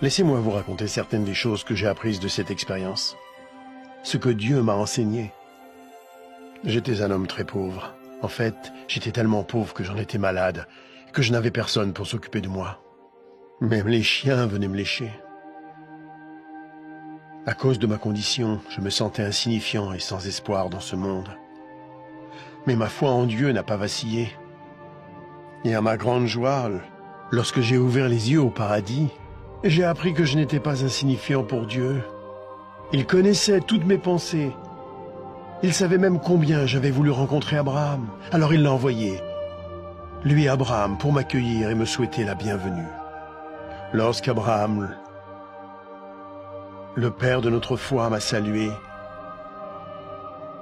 Laissez-moi vous raconter certaines des choses que j'ai apprises de cette expérience. Ce que Dieu m'a enseigné. J'étais un homme très pauvre. En fait, j'étais tellement pauvre que j'en étais malade, que je n'avais personne pour s'occuper de moi. Même les chiens venaient me lécher. À cause de ma condition, je me sentais insignifiant et sans espoir dans ce monde. Mais ma foi en Dieu n'a pas vacillé. Et à ma grande joie, lorsque j'ai ouvert les yeux au paradis, j'ai appris que je n'étais pas insignifiant pour Dieu. Il connaissait toutes mes pensées. Il savait même combien j'avais voulu rencontrer Abraham. Alors il l'a envoyé, lui Abraham, pour m'accueillir et me souhaiter la bienvenue. Lorsqu'Abraham, le père de notre foi, m'a salué,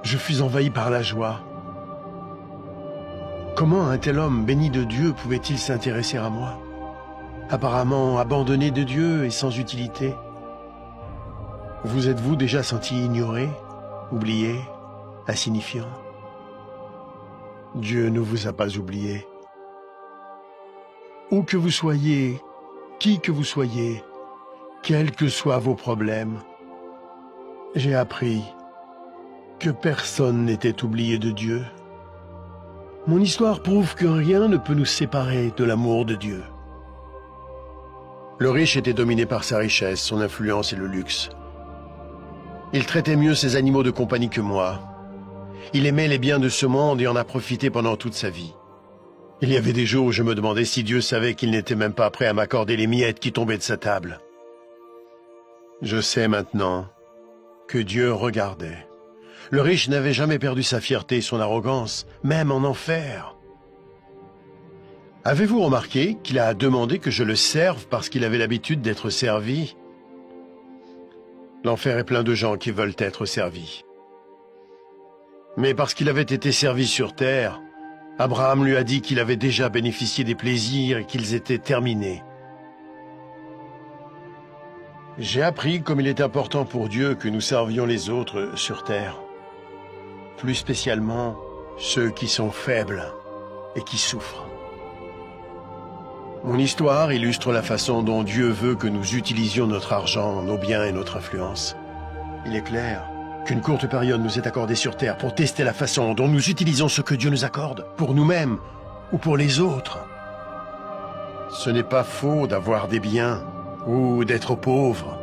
je fus envahi par la joie. Comment un tel homme béni de Dieu pouvait-il s'intéresser à moi? Apparemment abandonné de Dieu et sans utilité. Vous êtes-vous déjà senti ignoré, oublié, insignifiant? Dieu ne vous a pas oublié. Où que vous soyez, qui que vous soyez, quels que soient vos problèmes, j'ai appris que personne n'était oublié de Dieu. Mon histoire prouve que rien ne peut nous séparer de l'amour de Dieu. Le riche était dominé par sa richesse, son influence et le luxe. Il traitait mieux ses animaux de compagnie que moi. Il aimait les biens de ce monde et en a profité pendant toute sa vie. Il y avait des jours où je me demandais si Dieu savait qu'il n'était même pas prêt à m'accorder les miettes qui tombaient de sa table. Je sais maintenant que Dieu regardait. Le riche n'avait jamais perdu sa fierté et son arrogance, même en enfer. Avez-vous remarqué qu'il a demandé que je le serve parce qu'il avait l'habitude d'être servi? L'enfer est plein de gens qui veulent être servis. Mais parce qu'il avait été servi sur terre, Abraham lui a dit qu'il avait déjà bénéficié des plaisirs et qu'ils étaient terminés. J'ai appris comme il est important pour Dieu que nous servions les autres sur terre. Plus spécialement ceux qui sont faibles et qui souffrent. Mon histoire illustre la façon dont Dieu veut que nous utilisions notre argent, nos biens et notre influence. Il est clair qu'une courte période nous est accordée sur terre pour tester la façon dont nous utilisons ce que Dieu nous accorde, pour nous-mêmes ou pour les autres. Ce n'est pas faux d'avoir des biens ou d'être pauvre.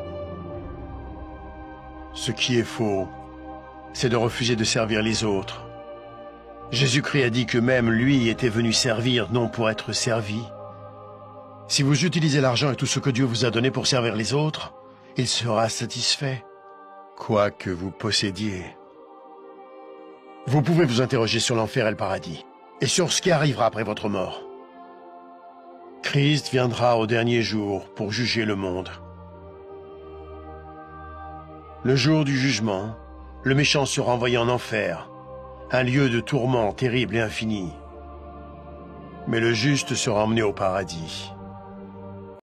Ce qui est faux, c'est de refuser de servir les autres. Jésus-Christ a dit que même lui était venu servir, non pour être servi. Si vous utilisez l'argent et tout ce que Dieu vous a donné pour servir les autres, il sera satisfait, quoi que vous possédiez. Vous pouvez vous interroger sur l'enfer et le paradis, et sur ce qui arrivera après votre mort. Christ viendra au dernier jour pour juger le monde. Le jour du jugement, le méchant sera envoyé en enfer, un lieu de tourment terrible et infini. Mais le juste sera emmené au paradis.